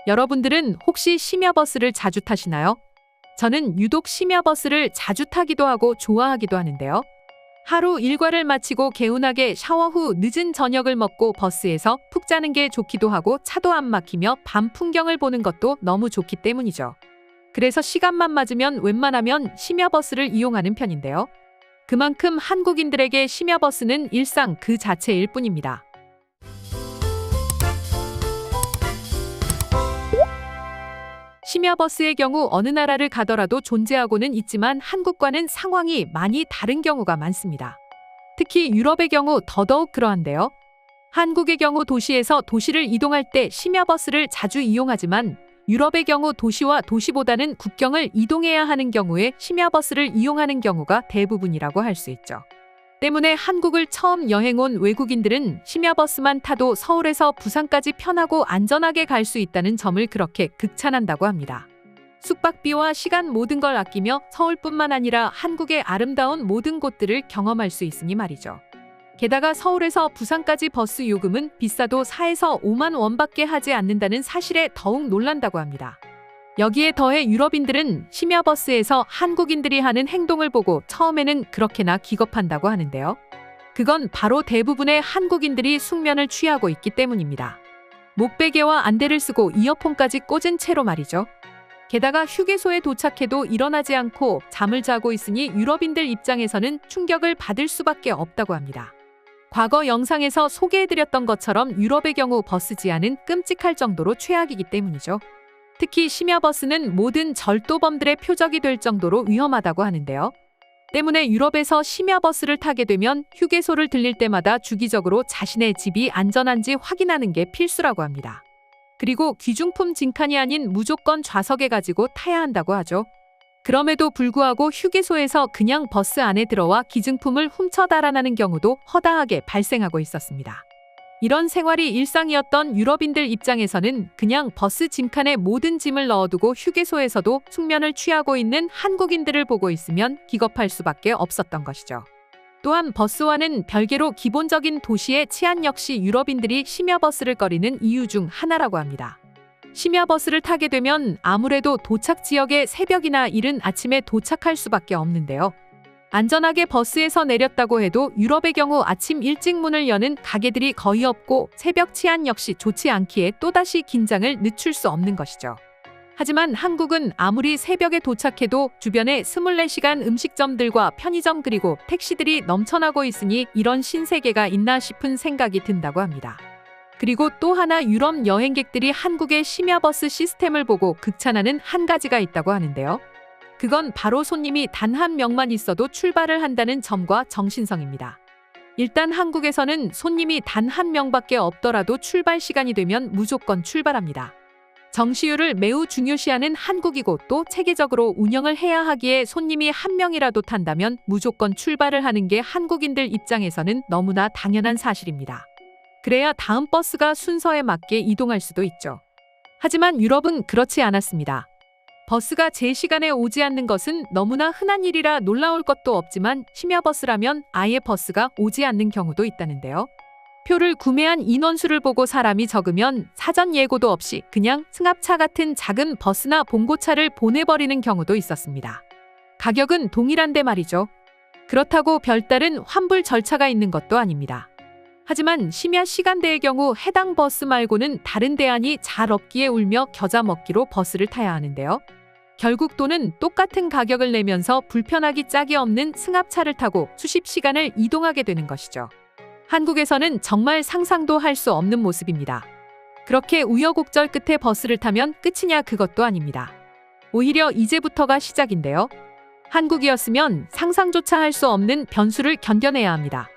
여러분들은 혹시 심야버스를 자주 타시나요? 저는 유독 심야버스를 자주 타기도 하고 좋아하기도 하는데요. 하루 일과를 마치고 개운하게 샤워 후 늦은 저녁을 먹고 버스에서 푹 자는 게 좋기도 하고 차도 안 막히며 밤 풍경을 보는 것도 너무 좋기 때문이죠. 그래서 시간만 맞으면 웬만하면 심야버스를 이용하는 편인데요. 그만큼 한국인들에게 심야버스는 일상 그 자체일 뿐입니다. 심야버스의 경우 어느 나라를 가더라도 존재하고는 있지만 한국과는 상황이 많이 다른 경우가 많습니다. 특히 유럽의 경우 더더욱 그러한데요. 한국의 경우 도시에서 도시를 이동할 때 심야버스를 자주 이용하지만 유럽의 경우 도시와 도시보다는 국경을 이동해야 하는 경우에 심야버스를 이용하는 경우가 대부분이라고 할 수 있죠. 때문에 한국을 처음 여행 온 외국인들은 심야버스만 타도 서울에서 부산까지 편하고 안전하게 갈 수 있다는 점을 그렇게 극찬한다고 합니다. 숙박비와 시간 모든 걸 아끼며 서울뿐만 아니라 한국의 아름다운 모든 곳들을 경험할 수 있으니 말이죠. 게다가 서울에서 부산까지 버스 요금은 비싸도 4에서 5만 원밖에 하지 않는다는 사실에 더욱 놀란다고 합니다. 여기에 더해 유럽인들은 심야버스에서 한국인들이 하는 행동을 보고 처음에는 그렇게나 기겁한다고 하는데요. 그건 바로 대부분의 한국인들이 숙면을 취하고 있기 때문입니다. 목베개와 안대를 쓰고 이어폰까지 꽂은 채로 말이죠. 게다가 휴게소에 도착해도 일어나지 않고 잠을 자고 있으니 유럽인들 입장에서는 충격을 받을 수밖에 없다고 합니다. 과거 영상에서 소개해드렸던 것처럼 유럽의 경우 버스 지하는 끔찍할 정도로 최악이기 때문이죠. 특히 심야버스는 모든 절도범들의 표적이 될 정도로 위험하다고 하는데요. 때문에 유럽에서 심야버스를 타게 되면 휴게소를 들릴 때마다 주기적으로 자신의 집이 안전한지 확인하는 게 필수라고 합니다. 그리고 귀중품 진칸이 아닌 무조건 좌석에 가지고 타야 한다고 하죠. 그럼에도 불구하고 휴게소에서 그냥 버스 안에 들어와 기증품을 훔쳐 달아나는 경우도 허다하게 발생하고 있었습니다. 이런 생활이 일상이었던 유럽인들 입장에서는 그냥 버스 짐칸에 모든 짐을 넣어두고 휴게소에서도 숙면을 취하고 있는 한국인들을 보고 있으면 기겁할 수밖에 없었던 것이죠. 또한 버스와는 별개로 기본적인 도시의 치안 역시 유럽인들이 심야버스를 꺼리는 이유 중 하나라고 합니다. 심야버스를 타게 되면 아무래도 도착 지역에 새벽이나 이른 아침에 도착할 수밖에 없는데요. 안전하게 버스에서 내렸다고 해도 유럽의 경우 아침 일찍 문을 여는 가게들이 거의 없고 새벽 치안 역시 좋지 않기에 또다시 긴장을 늦출 수 없는 것이죠. 하지만 한국은 아무리 새벽에 도착해도 주변에 24시간 음식점들과 편의점 그리고 택시들이 넘쳐나고 있으니 이런 신세계가 있나 싶은 생각이 든다고 합니다. 그리고 또 하나 유럽 여행객들이 한국의 심야버스 시스템을 보고 극찬하는 한 가지가 있다고 하는데요. 그건 바로 손님이 단 한 명만 있어도 출발을 한다는 점과 정신성입니다. 일단 한국에서는 손님이 단 한 명밖에 없더라도 출발 시간이 되면 무조건 출발합니다. 정시율을 매우 중요시하는 한국이고 또 체계적으로 운영을 해야 하기에 손님이 한 명이라도 탄다면 무조건 출발을 하는 게 한국인들 입장에서는 너무나 당연한 사실입니다. 그래야 다음 버스가 순서에 맞게 이동할 수도 있죠. 하지만 유럽은 그렇지 않았습니다. 버스가 제 시간에 오지 않는 것은 너무나 흔한 일이라 놀라울 것도 없지만 심야버스라면 아예 버스가 오지 않는 경우도 있다는데요. 표를 구매한 인원수를 보고 사람이 적으면 사전 예고도 없이 그냥 승합차 같은 작은 버스나 봉고차를 보내버리는 경우도 있었습니다. 가격은 동일한데 말이죠. 그렇다고 별다른 환불 절차가 있는 것도 아닙니다. 하지만 심야 시간대의 경우 해당 버스 말고는 다른 대안이 잘 없기에 울며 겨자 먹기로 버스를 타야 하는데요. 결국 또는 똑같은 가격을 내면서 불편하기 짝이 없는 승합차를 타고 수십 시간을 이동하게 되는 것이죠. 한국에서는 정말 상상도 할 수 없는 모습입니다. 그렇게 우여곡절 끝에 버스를 타면 끝이냐 그것도 아닙니다. 오히려 이제부터가 시작인데요. 한국이었으면 상상조차 할 수 없는 변수를 견뎌내야 합니다.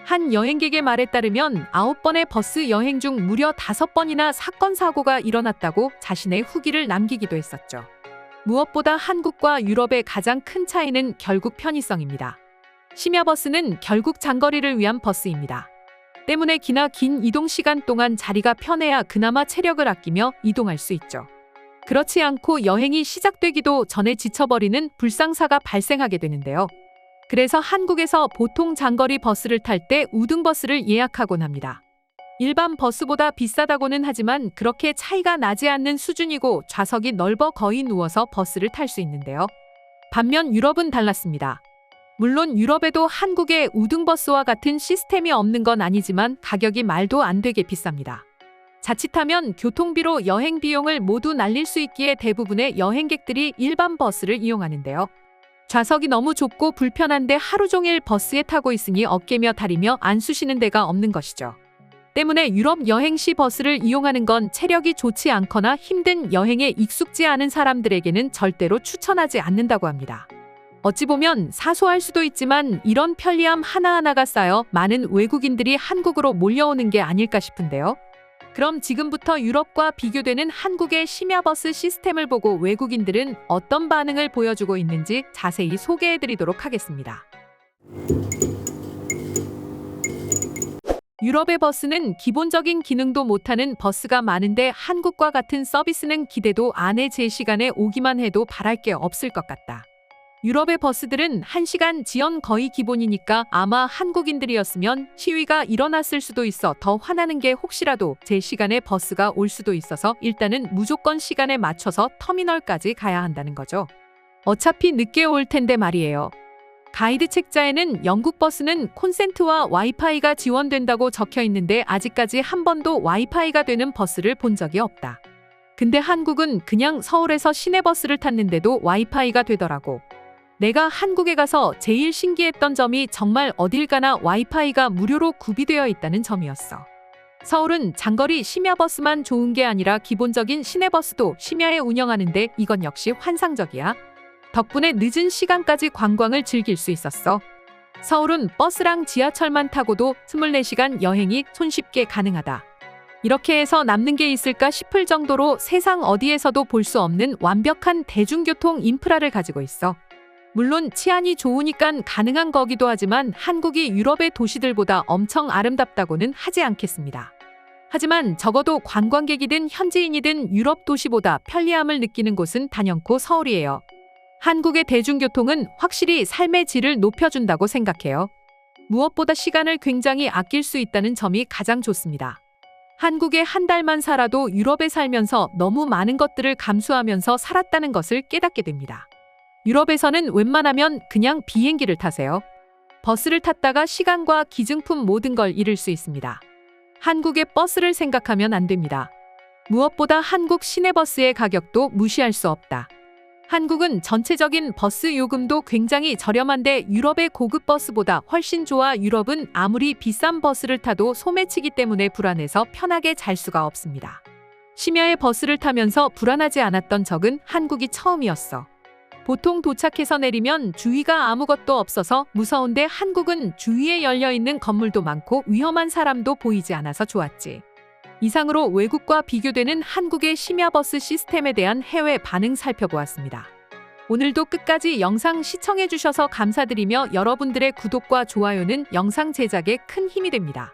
한 여행객의 말에 따르면 9번의 버스 여행 중 무려 5번이나 사건 사고가 일어났다고 자신의 후기를 남기기도 했었죠. 무엇보다 한국과 유럽의 가장 큰 차이는 결국 편의성입니다. 심야버스는 결국 장거리를 위한 버스입니다. 때문에 기나 긴 이동 시간 동안 자리가 편해야 그나마 체력을 아끼며 이동할 수 있죠. 그렇지 않고 여행이 시작되기도 전에 지쳐버리는 불상사가 발생하게 되는데요. 그래서 한국에서 보통 장거리 버스를 탈 때 우등버스를 예약하곤 합니다. 일반 버스보다 비싸다고는 하지만 그렇게 차이가 나지 않는 수준이고 좌석이 넓어 거의 누워서 버스를 탈 수 있는데요. 반면 유럽은 달랐습니다. 물론 유럽에도 한국의 우등버스와 같은 시스템이 없는 건 아니지만 가격이 말도 안 되게 비쌉니다. 자칫하면 교통비로 여행 비용을 모두 날릴 수 있기에 대부분의 여행객들이 일반 버스를 이용하는데요. 좌석이 너무 좁고 불편한데 하루 종일 버스에 타고 있으니 어깨며 다리며 안 쑤시는 데가 없는 것이죠. 때문에 유럽 여행 시 버스를 이용하는 건 체력이 좋지 않거나 힘든 여행에 익숙지 않은 사람들에게는 절대로 추천하지 않는다고 합니다. 어찌 보면 사소할 수도 있지만 이런 편리함 하나하나가 쌓여 많은 외국인들이 한국으로 몰려오는 게 아닐까 싶은데요. 그럼 지금부터 유럽과 비교되는 한국의 심야버스 시스템을 보고 외국인들은 어떤 반응을 보여주고 있는지 자세히 소개해드리도록 하겠습니다. 유럽의 버스는 기본적인 기능도 못하는 버스가 많은데 한국과 같은 서비스는 기대도 안 해. 제 시간에 오기만 해도 바랄 게 없을 것 같다. 유럽의 버스들은 1시간 지연 거의 기본이니까 아마 한국인들이었으면 시위가 일어났을 수도 있어 더 화나는 게 혹시라도 제 시간에 버스가 올 수도 있어서 일단은 무조건 시간에 맞춰서 터미널까지 가야 한다는 거죠. 어차피 늦게 올 텐데 말이에요. 가이드 책자에는 영국 버스는 콘센트와 와이파이가 지원된다고 적혀 있는데 아직까지 한 번도 와이파이가 되는 버스를 본 적이 없다. 근데 한국은 그냥 서울에서 시내버스를 탔는데도 와이파이가 되더라고. 내가 한국에 가서 제일 신기했던 점이 정말 어딜 가나 와이파이가 무료로 구비되어 있다는 점이었어. 서울은 장거리 심야버스만 좋은 게 아니라 기본적인 시내버스도 심야에 운영하는데 이건 역시 환상적이야. 덕분에 늦은 시간까지 관광을 즐길 수 있었어. 서울은 버스랑 지하철만 타고도 24시간 여행이 손쉽게 가능하다. 이렇게 해서 남는 게 있을까 싶을 정도로 세상 어디에서도 볼 수 없는 완벽한 대중교통 인프라를 가지고 있어. 물론 치안이 좋으니까 가능한 거기도 하지만 한국이 유럽의 도시들보다 엄청 아름답다고는 하지 않겠습니다. 하지만 적어도 관광객이든 현지인이든 유럽 도시보다 편리함을 느끼는 곳은 단연코 서울이에요. 한국의 대중교통은 확실히 삶의 질을 높여준다고 생각해요. 무엇보다 시간을 굉장히 아낄 수 있다는 점이 가장 좋습니다. 한국에 한 달만 살아도 유럽에 살면서 너무 많은 것들을 감수하면서 살았다는 것을 깨닫게 됩니다. 유럽에서는 웬만하면 그냥 비행기를 타세요. 버스를 탔다가 시간과 기증품 모든 걸 잃을 수 있습니다. 한국의 버스를 생각하면 안 됩니다. 무엇보다 한국 시내버스의 가격도 무시할 수 없다. 한국은 전체적인 버스 요금도 굉장히 저렴한데 유럽의 고급 버스보다 훨씬 좋아. 유럽은 아무리 비싼 버스를 타도 소매치기 때문에 불안해서 편하게 잘 수가 없습니다. 심야에 버스를 타면서 불안하지 않았던 적은 한국이 처음이었어. 보통 도착해서 내리면 주위가 아무것도 없어서 무서운데 한국은 주위에 열려있는 건물도 많고 위험한 사람도 보이지 않아서 좋았지. 이상으로 외국과 비교되는 한국의 심야버스 시스템에 대한 해외 반응 살펴보았습니다. 오늘도 끝까지 영상 시청해주셔서 감사드리며 여러분들의 구독과 좋아요는 영상 제작에 큰 힘이 됩니다.